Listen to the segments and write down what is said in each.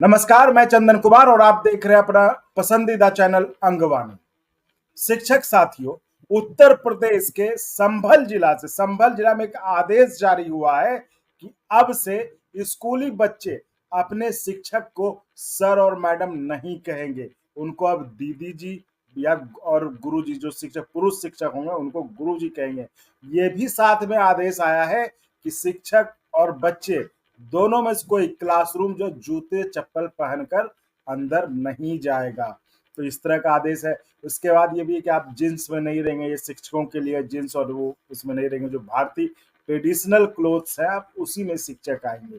नमस्कार, मैं चंदन कुमार और आप देख रहे हैं अपना पसंदीदा चैनल अंगवानी। शिक्षक साथियों, उत्तर प्रदेश के संभल जिला में एक आदेश जारी हुआ है कि अब से स्कूली बच्चे अपने शिक्षक को सर और मैडम नहीं कहेंगे। उनको अब दीदी जी या और गुरुजी, जो शिक्षक पुरुष शिक्षक होंगे उनको गुरुजी कहेंगे। ये भी साथ में आदेश आया है कि शिक्षक और बच्चे दोनों में से कोई क्लासरूम जो जूते चप्पल पहनकर अंदर नहीं जाएगा। तो इस तरह का आदेश है। उसके बाद ये भी है कि आप जींस में नहीं रहेंगे, ये शिक्षकों के लिए जींस और वो उसमें नहीं रहेंगे, जो भारतीय ट्रेडिशनल क्लोथ्स है आप उसी में शिक्षक आएंगे।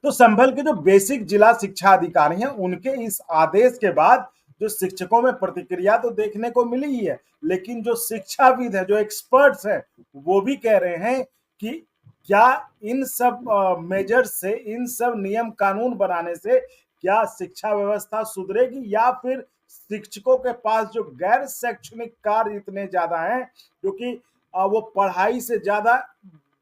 तो संभल के जो बेसिक जिला शिक्षा अधिकारी हैं उनके इस आदेश के बाद जो शिक्षकों में प्रतिक्रिया तो देखने को मिली ही है, लेकिन जो शिक्षाविद है, जो एक्सपर्ट्स हैं, वो भी कह रहे हैं कि क्या इन सब मेजर्स से, इन सब नियम कानून बनाने से क्या शिक्षा व्यवस्था सुधरेगी या फिर शिक्षकों के पास जो गैर शैक्षणिक कार्य इतने ज्यादा हैं, क्योंकि वो पढ़ाई से ज्यादा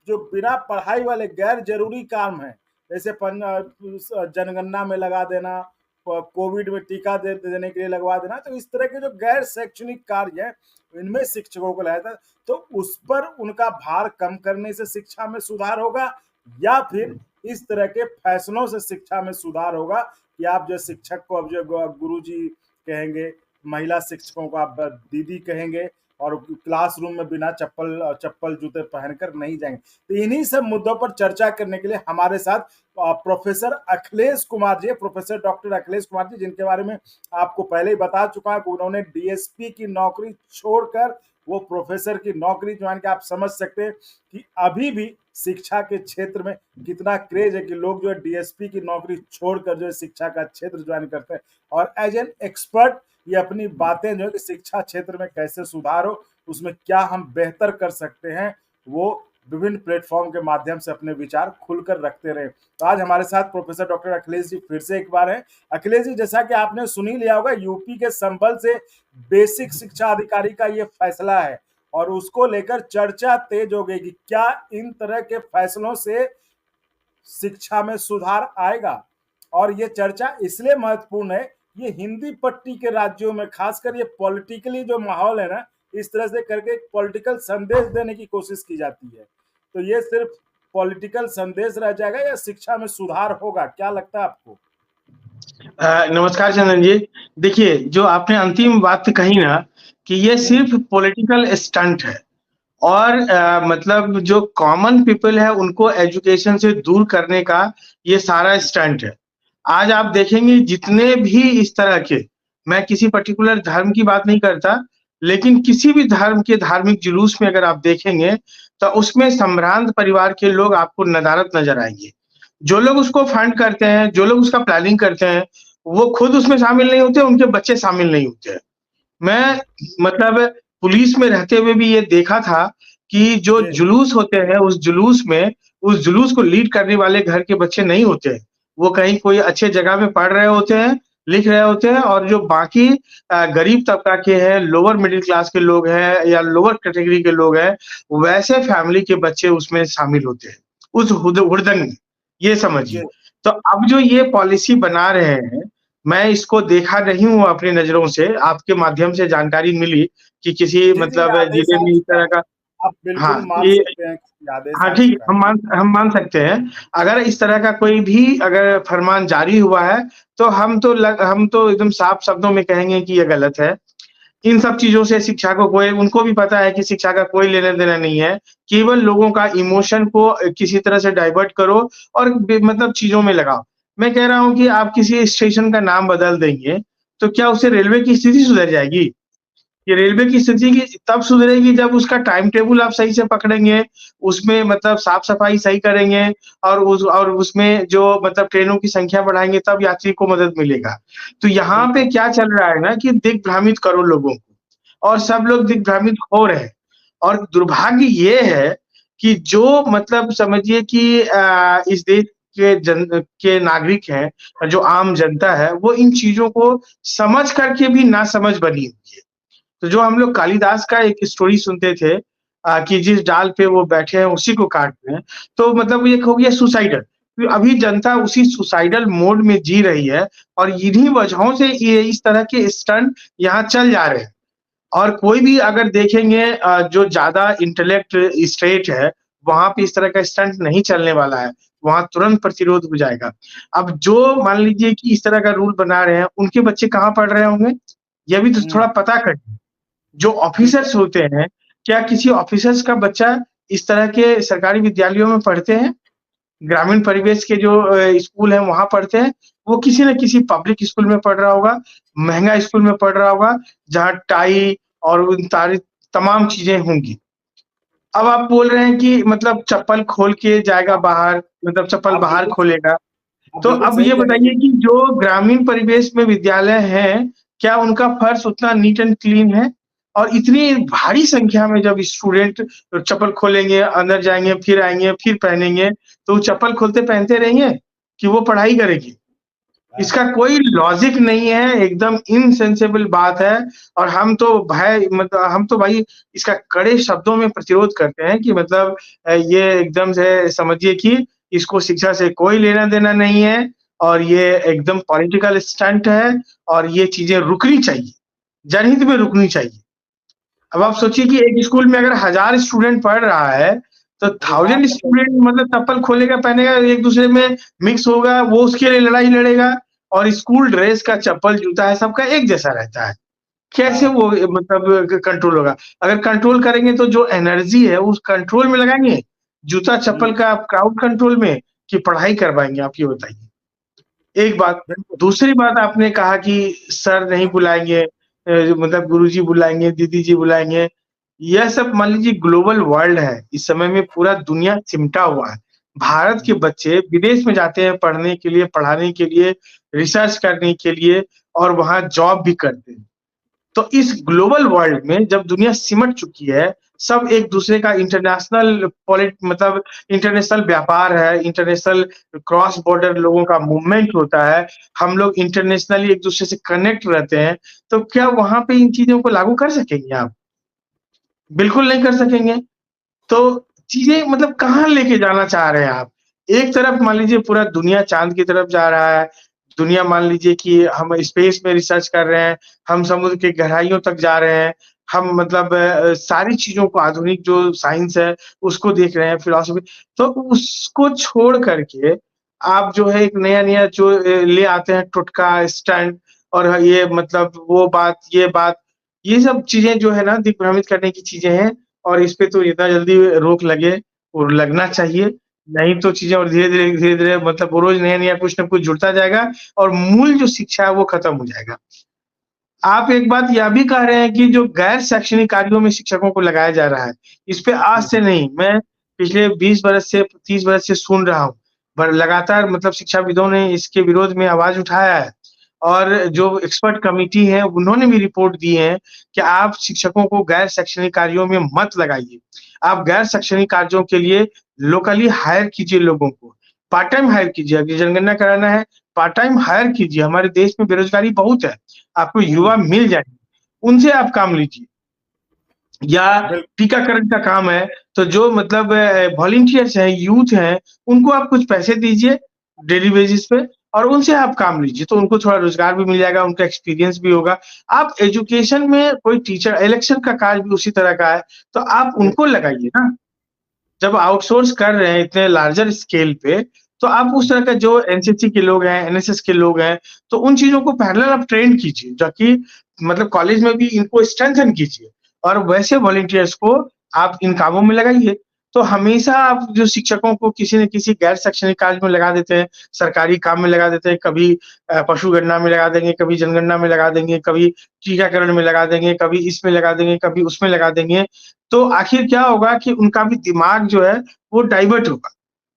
जो बिना पढ़ाई वाले गैर जरूरी काम है, जैसे जनगणना में लगा देना, कोविड में टीका देने के लिए लगवा देना, तो इस तरह के जो गैर शैक्षणिक कार्य है इनमें शिक्षकों को लगाया था। तो उस पर उनका भार कम करने से शिक्षा में सुधार होगा या फिर इस तरह के फैसलों से शिक्षा में सुधार होगा कि आप जो शिक्षक को अब जो गुरुजी कहेंगे, महिला शिक्षकों को आप दीदी कहेंगे और क्लासरूम में बिना चप्पल जूते पहनकर नहीं जाएंगे। तो इन्हीं सब मुद्दों पर चर्चा करने के लिए हमारे साथ professor Akhilesh Kumar ji, professor doctor Akhilesh Kumar ji, जिनके बारे में आपको पहले ही बता चुका है कि उन्होंने डीएसपी की नौकरी छोड़कर वो प्रोफेसर की नौकरी ज्वाइन की। आप समझ सकते हैं कि अभी भी शिक्षा के क्षेत्र में कितना क्रेज है कि लोग जो है डीएसपी की नौकरी छोड़कर जो है शिक्षा का क्षेत्र ज्वाइन करते हैं और एज एन एक्सपर्ट ये अपनी बातें जो है कि शिक्षा क्षेत्र में कैसे सुधार हो, उसमें क्या हम बेहतर कर सकते हैं, वो विभिन्न प्लेटफॉर्म के माध्यम से अपने विचार खुलकर रखते रहे। तो आज हमारे साथ प्रोफेसर डॉक्टर अखिलेश जी फिर से एक बार है। अखिलेश जी, जैसा कि आपने सुन ही लिया होगा, यूपी के संभल से बेसिक शिक्षा अधिकारी का ये फैसला है और उसको लेकर चर्चा तेज हो गई कि क्या इन तरह के फैसलों से शिक्षा में सुधार आएगा। और ये चर्चा इसलिए महत्वपूर्ण है, ये हिंदी पट्टी के राज्यों में खासकर ये पॉलिटिकली जो माहौल है ना, इस तरह से करके एक पॉलिटिकल संदेश देने की कोशिश की जाती है। तो ये सिर्फ पॉलिटिकल संदेश रह जाएगा या शिक्षा में सुधार होगा, क्या लगता है आपको? नमस्कार चंदन जी। देखिए, जो आपने अंतिम बात कही ना कि ये सिर्फ पॉलिटिकल स्टंट है और मतलब जो कॉमन पीपल है उनको एजुकेशन से दूर करने का ये सारा स्टंट है। आज आप देखेंगे जितने भी इस तरह के, मैं किसी पर्टिकुलर धर्म की बात नहीं करता, लेकिन किसी भी धर्म के धार्मिक जुलूस में अगर आप देखेंगे तो उसमें संभ्रांत परिवार के लोग आपको नदारत नजर आएंगे। जो लोग उसको फंड करते हैं, जो लोग उसका प्लानिंग करते हैं, वो खुद उसमें शामिल नहीं होते, उनके बच्चे शामिल नहीं होते हैं। मैं मतलब पुलिस में रहते हुए भी ये देखा था कि जो जुलूस होते हैं उस जुलूस को लीड करने वाले घर के बच्चे नहीं होते हैं। वो कहीं कोई अच्छे जगह में पढ़ रहे होते हैं, लिख रहे होते हैं और जो बाकी गरीब तबका के हैं, लोअर मिडिल क्लास के लोग हैं या लोअर कैटेगरी के लोग हैं, वैसे फैमिली के बच्चे उसमें शामिल होते हैं, उस हुड़दंग में, ये समझिए। तो अब जो ये पॉलिसी बना रहे हैं, मैं इसको देखा नहीं हूँ अपनी नज़रों से, आपके माध्यम से जानकारी मिली कि किसी मतलब जिले में इस तरह का आप बिल्कुल हाँ, मान ये सकते हैं कि आदेश हाँ, आ ठीक चुका है, है। हम मान सकते हैं। अगर इस तरह का कोई भी अगर फरमान जारी हुआ है, तो हम तो एकदम साफ शब्दों में कहेंगे कि ये गलत है। इन सब चीज़ों से शिक्षा को कोई, उनको भी पता है कि शिक्षा का कोई लेना-देना नहीं है। केवल लोगों का इमोशन को किसी तरह से डाइवर्ट करो और मतलब चीज़ों में लगाओ। मैं कह रहा हूँ कि आप किसी स्टेशन का नाम बदल देंगे, तो क्या उससे रेलवे की स्थिति सुधर जाएगी? ये रेलवे की स्थिति की तब सुधरेगी जब उसका टाइम टेबल आप सही से पकड़ेंगे, उसमें मतलब साफ-सफाई सही करेंगे और उसमें जो मतलब ट्रेनों की संख्या बढ़ाएँगे, तब यात्री को मदद मिलेगा। तो यहाँ पे क्या चल रहा है ना कि दिग्भ्रमित करो लोगों को और सब लोग दिग्भ्रमित हो रहे हैं। और दुर्भाग्य ये है कि जो मतलब समझिए कि इस देश के नागरिक हैं, जो आम जनता है, वो इन चीज़ों को समझ कर के भी नासमझ बनी हुई है। तो जो हम लोग कालिदास का एक स्टोरी सुनते थे कि जिस डाल पे वो बैठे हैं उसी को काट रहे हैं, तो मतलब ये हो गया सुसाइडल। अभी जनता उसी सुसाइडल मोड में जी रही है और इन्हीं वजहों से ये इस तरह के स्टंट यहाँ चल जा रहे हैं। और कोई भी अगर देखेंगे जो ज़्यादा इंटेलेक्ट स्टेट है, वहाँ पे इस तरह का स्टंट नहीं चलने वाला है, वहाँ तुरंत प्रतिरोध हो जाएगा। अब जो मान लीजिए कि इस तरह का रूल बना रहे हैं, उनके बच्चे कहाँ पढ़ रहे होंगे? ये भी तो थोड़ा पता करिए। जो बिल्कुल। ऑफिसर्स होते हैं, क्या किसी ऑफिसर्स का बच्चा इस तरह के सरकारी विद्यालयों में पढ़ते हैं? ग्रामीण परिवेश के जो स्कूल हैं वहाँ पढ़ते हैं, वो किसी न किसी पब्लिक स्कूल में पढ़ रहा होगा, महँगा स्कूल में पढ़ रहा होगा, जहाँ टाई और उन सारी तमाम चीज़ें होंगी। अब आप बोल रहे हैं कि मतलब चप्पल खोल के जाएगा बाहर, मतलब चप्पल आप बाहर बिल्कुल खोलेगा। आप तो बिल्कुल अब सही ये कह रहे हैं। बताइए कि जो ग्रामीण परिवेश में विद्यालय हैं, क्या उनका फर्श उतना नीट एंड क्लीन है? और इतनी भारी संख्या में जब स्टूडेंट चप्पल खोलेंगे, अंदर जाएँगे, फिर आएँगे, फिर पहनेंगे, तो वो चप्पल खोलते पहनते रहेंगे कि वो पढ़ाई करेगी? इसका कोई लॉजिक नहीं है, एकदम इनसेंसिबल बात है। और हम तो भाई इसका कड़े शब्दों में प्रतिरोध करते हैं कि मतलब ये एकदम से समझिए कि इसको शिक्षा से कोई लेना-देना नहीं है और ये एकदम पॉलिटिकल स्टंट है और ये चीज़ें रुकनी चाहिए, जनहित में रुकनी चाहिए। अब आप सोचिए कि एक स्कूल में अगर 1000 स्टूडेंट पढ़ रहा है, तो तो वहाँ 1000 पर स्टूडेंट मतलब चप्पल खोलेगा, पहनेगा, एक-दूसरे में मिक्स होगा, वो उसके लिए लड़ाई लड़ेगा और स्कूल ड्रेस का चप्पल, जूता है, सबका एक जैसा रहता है। कैसे हाँ, वो मतलब कंट्रोल होगा? अगर कंट्रोल करेंगे तो जो एनर्जी है उस कंट्रोल में लगाएँगे, जूता-चप्पल हुँ, का क्राउड कंट्रोल में कि पढ़ाई करवाएँगे, आप ये बताइए? एक बात। बिल्कुल। दूसरी बात आपने कहा कि सर नहीं बुलाएँगे, मतलब गुरुजी बुलाएँगे, दीदी जी बुलाएँगे। यह सब मान लीजिए ग्लोबल वर्ल्ड है। इस समय में पूरा दुनिया सिमटा हुआ है। भारत के बच्चे विदेश में जाते हैं पढ़ने के लिए, पढ़ाने के लिए, रिसर्च करने के लिए और वहाँ जॉब भी करते हैं। तो इस ग्लोबल वर्ल्ड में जब दुनिया सिमट चुकी है, सब एक-दूसरे का इंटरनेशनल मतलब इंटरनेशनल व्यापार है, इंटरनेशनल क्रॉस बॉर्डर लोगों का मूवमेंट होता है, हम लोग इंटरनेशनली एक-दूसरे से कनेक्ट रहते हैं, तो क्या वहाँ पे इन चीज़ों को लागू कर सकेंगे आप? बिल्कुल नहीं कर सकेंगे। तो चीज़ें मतलब कहाँ लेके जाना चाह रहे हैं आप? एक तरफ मान लीजिए पूरा दुनिया चाँद की तरफ जा रहा है, दुनिया मान लीजिए कि हम स्पेस में रिसर्च कर रहे हैं, हम समुद्र की गहराइयों तक जा रहे हैं, हम मतलब सारी चीज़ों को आधुनिक जो साइंस है, उसको देख रहे हैं, फिलॉसफी। तो उसको छोड़ कर के आप जो है एक नया-नया जो ले आते हैं टोटका, स्टंट और ये मतलब वो बात, ये बात, ये सब चीज़ें जो है ना दिग्भ्रमित करने की चीज़ें हैं। और इस पे तो जितना जल्दी रोक लगे और लगना चाहिए, नहीं तो चीज़ें और धीरे-धीरे मतलब वो रोज़ नया-नया कुछ न कुछ जुड़ता जाएगा और मूल जो शिक्षा है वो खत्म हो जाएगा। आप एक बात यह भी कह रहे हैं कि जो गैर शैक्षणिक कार्यों में शिक्षकों को लगाया जा रहा है, इस पे आज से नहीं, मैं पिछले 20 बरस से 30 बरस से सुन रहा हूँ। पर लगातार मतलब शिक्षाविदों ने इसके विरोध में आवाज़ उठाया है और जो एक्सपर्ट कमिटी है, उन्होंने भी रिपोर्ट दी है कि आप शिक्षकों को गैर शैक्षणिक कार्यों में मत लगाइए। आप गैर शैक्षणिक कार्यों के लिए लोकली हायर कीजिए लोगों को, पार्ट टाइम हायर कीजिए। अगर जनगणना कराना है, पार्ट टाइम हायर कीजिए। हमारे देश में बेरोज़गारी बहुत है। आपको हुँ, युवा मिल जाएँगे, उनसे आप काम लीजिए। या बिल टीकाकरण का काम है, तो जो मतलब वॉलंटियर्स हैं, यूथ हैं, उनको आप कुछ पैसे दीजिए डेली बेसिस पे और उनसे आप काम लीजिए, तो उनको थोड़ा रोज़गार भी मिल जाएगा, उनका एक्सपीरियंस भी होगा। आप एजुकेशन में कोई टीचर इलेक्शन का कार्य भी उसी तरह का है, तो आप बिल उनको लगाइए ना। जब आउटसोर्स कर रहे हैं इतने लार्जर स्केल पे, तो आप उस तरह का जो एनसीसी के लोग हैं, एनएसएस के लोग हैं, तो उन चीज़ों को पैरेलल आप ट्रेन कीजिए, ताकि मतलब कॉलेज में भी इनको स्ट्रेंथन कीजिए और वैसे वॉलंटियर्स को आप इन कामों में लगाइए। तो हमेशा आप जो शिक्षकों को किसी न किसी गैर शैक्षणिक कार्य में लगा देते हैं, सरकारी काम में लगा देते हैं, कभी पशुगणना में लगा देंगे, कभी जनगणना में लगा देंगे, कभी टीकाकरण में लगा देंगे, कभी इसमें लगा देंगे, कभी उसमें लगा देंगे। तो आखिर क्या होगा कि उनका भी दिमाग जो है वो डाइवर्ट होगा।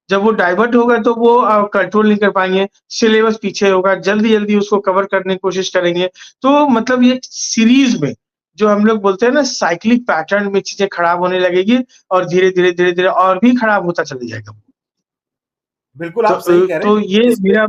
जब वो डाइवर्ट होगा तो वो कंट्रोल नहीं कर पाएँगे, सिलेबस पीछे होगा, जल्दी-जल्दी उसको कवर करने की कोशिश करेंगे। तो मतलब ये सीरीज़ में जो हम लोग बोलते हैं ना साइक्लिक पैटर्न में चीज़ें खराब होने लगेगी और धीरे-धीरे, धीरे-धीरे और भी खराब होता चला जाएगा। बिल्कुल आप सही कह रहे तो हैं। ये इस पे मेरा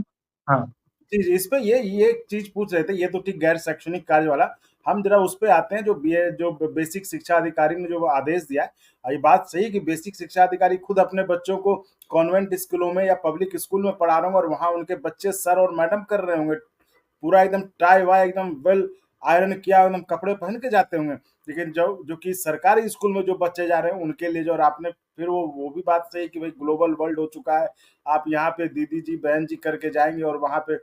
हाँ, जी, जी, इस पे ये एक चीज़ पूछ रहे थे, ये तो ठीक गैर शैक्षणिक कार्य वाला। हम जरा उस पे आते हैं जो बेसिक शिक्षा अधिकारी ने जो आदेश दिया है। ये बात सही है कि बेसिक शिक्षा अधिकारी खुद अपने बच्चों को कॉन्वेंट स्कूलों में या पब्लिक स्कूल में पढ़ा रहे होंगे और वहां उनके बच्चे सर और मैडम कर रहे होंगे, पूरा एकदम टाई वाई एकदम वेल आयरन किया एकदम कपड़े पहन के जाते होंगे। लेकिन जो जो कि सरकारी स्कूल में जो बच्चे जा रहे हैं उनके लिए जो, और आपने फिर वो भी बात सही कि भाई ग्लोबल वर्ल्ड हो चुका है, आप यहाँ पे दीदी जी बहन जी करके जाएंगे और वहां पे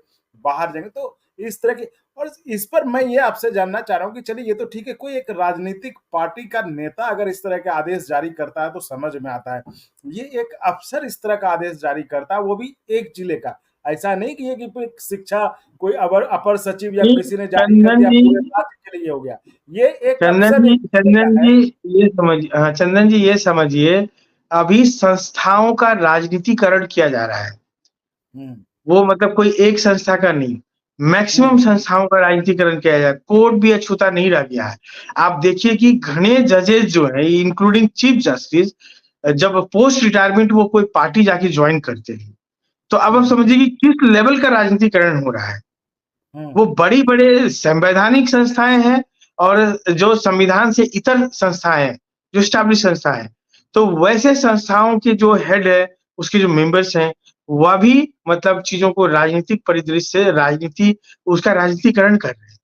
बाहर जाएंगे, तो इस तरह की। और इस पर मैं ये आपसे जानना चाह रहा हूँ कि चलिए ये तो ठीक है, कोई एक राजनीतिक पार्टी का नेता अगर इस तरह के आदेश जारी करता है तो समझ में आता है, ये एक अफसर इस तरह का आदेश जारी करता है, वो भी एक जिले का। ऐसा नहीं कि ये कि शिक्षा कोई अपर सचिव या नहीं, किसी ने जारी कर चंदन दिया जी, पूरे राज्य के लिए हो गया, ये एक चंदन अफसर जी, एक जिले का चंदन है। जी, ये समझिए, हाँ चंदन जी ये समझिए, अभी संस्थाओं का राजनीतिकरण किया जा रहा है। हम्म वो मतलब कोई एक संस्था का नहीं, मैक्सिमम हम्म संस्थाओं का राजनीतिकरण किया जाए, कोर्ट भी अछूता नहीं रह गया है। आप देखिए कि घने जजेस जो है इंक्लूडिंग चीफ जस्टिस, जब पोस्ट रिटायरमेंट वो कोई पार्टी जाके ज्वाइन करते हैं, तो अब आप हम्म समझिए कि किस लेवल का राजनीतिकरण हो रहा है। हम्म वो बड़ी बड़े संवैधानिक संस्थाएं हैं और जो संविधान से इतर संस्थाएं हैं, जो स्टैब्लिश संस्थाएं हैं, तो वैसे संस्थाओं के जो हेड है, उसके जो मेंबर्स हैं, वह भी मतलब चीजों को राजनीतिक परिदृश्य से राजनीति उसका राजनीतिकरण कर रहे हैं।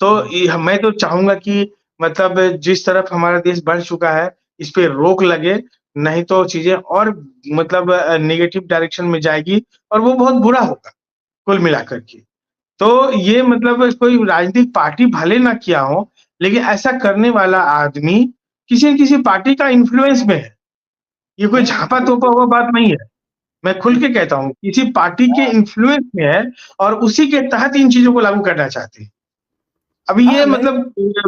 तो हम्म मैं तो चाहूंगा कि मतलब जिस तरफ हमारा देश बढ़ चुका है, इस पे रोक लगे, नहीं तो चीजें और मतलब नेगेटिव डायरेक्शन में जाएगी और वो बहुत बुरा होगा कुल मिलाकर के। तो ये मतलब कोई राजनीतिक पार्टी भले ना किया हो, लेकिन ऐसा करने वाला आदमी किसी न किसी पार्टी का इन्फ्लुएंस में है। ये कोई झापा-तोपा बिल्कुल। हुआ बात नहीं है। मैं खुल हम्म के कहता हूँ, किसी पार्टी के हाँ इन्फ्लुएंस में है और उसी के तहत इन चीज़ों को लागू करना चाहते हैं। अभी हाँ ये नहीं। मतलब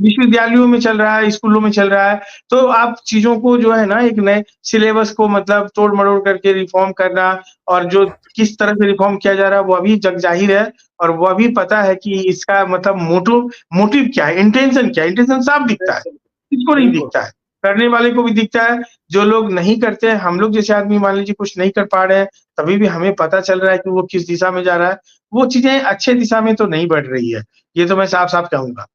विश्वविद्यालयों में चल रहा है, स्कूलों में चल रहा है, तो आप चीज़ों को जो है ना एक नए सिलेबस को मतलब तोड़-मरोड़ करके रिफ़ॉर्म करना और जो किस तरह से रिफ़ॉर्म किया जा रहा है, वो अभी जग ज़ाहिर है और वो भी पता है कि इसका मतलब मोटिव क्या है, इंटेंशन क्या है, इंटेंशन साफ दिखता है, किसको नहीं बिल्कुल। दिखता है? करने वाले को भी दिखता है, जो लोग नहीं करते हैं, हम लोग जैसे आदमी मान लीजिए कुछ नहीं कर पा रहे हैं, तभी भी हमें पता चल रहा है कि वो किस दिशा में जा रहा है, वो चीज़ें अच्छे दिशा में तो नहीं बढ़ रही है। ये तो मैं साफ-साफ कहूँगा।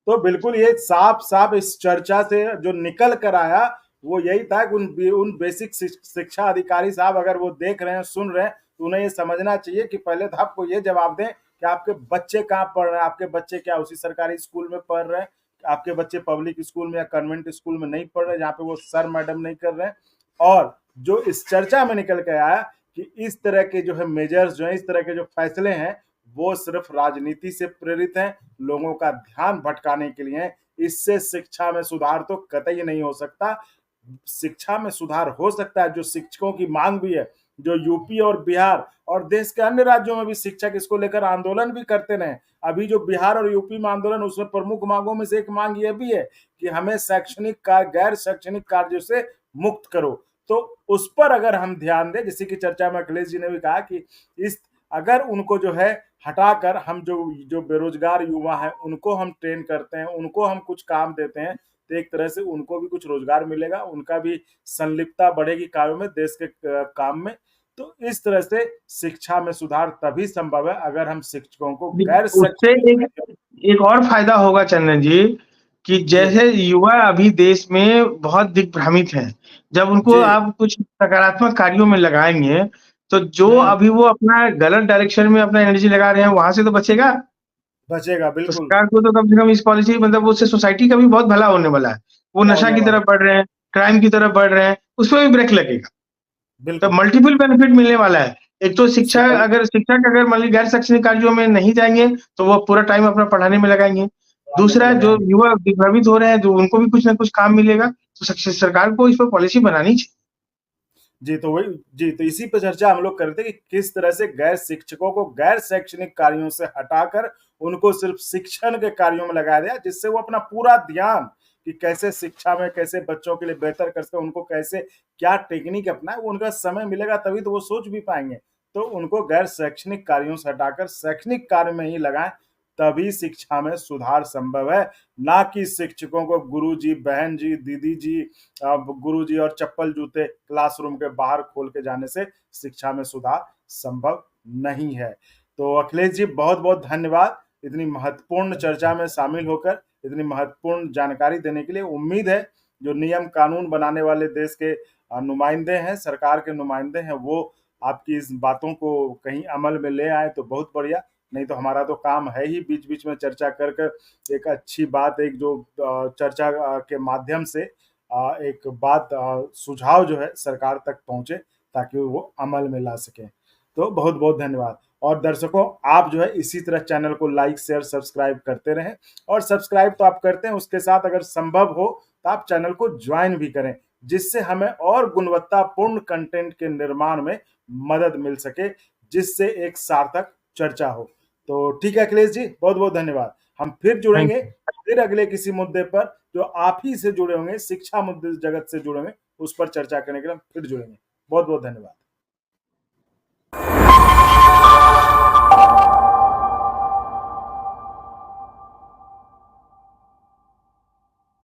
तो बिल्कुल ये साफ-साफ इस चर्चा से जो निकल कर आया, वो यही था कि उन बेसिक शिक्षा अधिकारी साहब अगर वो देख रहे हैं, सुन रहे हैं, तो उन्हें ये समझना चाहिए कि पहले तो आपको ये जवाब दें कि आपके बच्चे कहाँ पढ़ रहे हैं, आपके बच्चे क्या उसी सरकारी स्कूल में पढ़ रहे हैं, आपके बच्चे पब्लिक स्कूल में या कन्वेंट स्कूल में नहीं पढ़ रहे, जहाँ पे वो सर मैडम नहीं कर रहे हैं। और जो इस चर्चा में निकल के आया कि इस तरह के जो है मेजर्स जो है, इस तरह के जो फैसले हैं, वो सिर्फ राजनीति से प्रेरित हैं, लोगों का ध्यान भटकाने के लिए हैं। इससे शिक्षा में सुधार तो कतई नहीं हो सकता। शिक्षा में सुधार हो सकता है, जो शिक्षकों की मांग भी है, जो यूपी और बिहार और देश के अन्य राज्यों में भी शिक्षक इसको लेकर आंदोलन भी करते रहे। अभी जो बिहार और यूपी में आंदोलन, उसमें प्रमुख मांगों में से एक मांग यह भी है कि हमें गैर शैक्षणिक कार्यों से मुक्त करो। तो उस पर अगर हम ध्यान दें, जैसे कि चर्चा में अखिलेश जी ने भी कहा कि इस अगर उनको जो है हटाकर हम जो जो बेरोजगार युवा हैं उनको हम ट्रेन करते हैं, उनको हम कुछ काम देते हैं, तो एक तरह से उनको भी कुछ रोजगार मिलेगा, उनका भी संलिप्तता बढ़ेगी कार्यों में, देश के काम में। तो इस तरह से शिक्षा में सुधार तभी संभव है अगर हम शिक्षकों को गैर उससे शैक्षणिक एक एक और फायदा होगा चंदन जी, कि जी जैसे युवा अभी देश में बहुत दिग्भ्रमित हैं, जब उनको जी आप कुछ सकारात्मक कार्यों में लगाएँगे, तो जो हम्म अभी वो अपना गलत डायरेक्शन में अपना एनर्जी लगा रहे हैं, वहाँ से तो बचेगा। बचेगा तो बिल्कुल। सरकार को तो कम से कम इस पॉलिसी मतलब उससे सोसाइटी का भी बहुत भला होने वाला है। वो नशा होने की वाला तरफ बढ़ रहे हैं, क्राइम की तरफ बढ़ रहे हैं, उसपे भी ब्रेक लगेगा। तो बिल्कुल। मल्टीपल बेनिफिट मिलने वाला है। एक तो सही। शिक्षक अगर मान लीजिए गैर शैक्षणिक कार्यों में नहीं जाएँगे, तो वो पूरा टाइम अपना पढ़ाने में लगाएँगे। पढ़ाने में दूसरा जो लगाएंगे। युवा दिग्भ्रमित हो रहे हैं, जो उनको भी कुछ न कुछ काम मिलेगा, तो सरकार को इस पे पॉलिसी बनानी चाहिए। जी, तो वही जी, तो इसी पे चर्चा हम लोग कर रहे थे कि किस तरह से गैर शिक्षकों को गैर शैक्षणिक कार्यों से हटाकर उनको सिर्फ शिक्षण के कार्यों में लगाया गया, जिससे वो अपना पूरा ध्यान कि कैसे शिक्षा में कैसे बच्चों के लिए बेहतर कर सकते हैं, उनको कैसे क्या टेक्निक अपनाएँ, वो उनका समय मिलेगा तभी तो वो सोच भी पाएँगे। तो उनको गैर शैक्षणिक कार्यों से हटाकर शैक्षणिक कार्य में ही लगाएँ, तभी शिक्षा में सुधार संभव है, ना कि शिक्षकों को गुरुजी, बहन जी, दीदी जी, गुरुजी और चप्पल जूते क्लासरूम के बाहर खोल के जाने से शिक्षा में सुधार संभव नहीं है। तो अखिलेश जी बहुत बहुत धन्यवाद, इतनी महत्वपूर्ण चर्चा में शामिल होकर इतनी महत्वपूर्ण जानकारी देने के लिए। उम्मीद है जो नियम कानून बनाने वाले देश के नुमाइंदे हैं, सरकार के नुमाइंदे हैं, वो आपकी इस बातों को कहीं अमल में ले आए तो बहुत बढ़िया। नहीं तो हमारा तो काम है ही बीच बीच में चर्चा कर कर एक अच्छी बात, एक जो चर्चा के माध्यम से एक बात, सुझाव जो है सरकार तक पहुंचे ताकि वो अमल में ला सके। तो बहुत बहुत धन्यवाद। और दर्शकों, आप जो है इसी तरह चैनल को लाइक शेयर सब्सक्राइब करते रहें, और सब्सक्राइब तो आप करते हैं, उसके साथ अगर संभव हो तो आप चैनल को ज्वाइन भी करें, जिससे हमें और गुणवत्तापूर्ण कंटेंट के निर्माण में मदद मिल सके, जिससे एक सार्थक चर्चा हो। तो ठीक है अखिलेश जी, बहुत बहुत धन्यवाद। हम फिर जुड़ेंगे, फिर अगले किसी मुद्दे पर जो आप ही से जुड़े होंगे, शिक्षा मुद्दे जगत से जुड़े होंगे, उस पर चर्चा करने के लिए हम फिर जुड़ेंगे। बहुत बहुत धन्यवाद।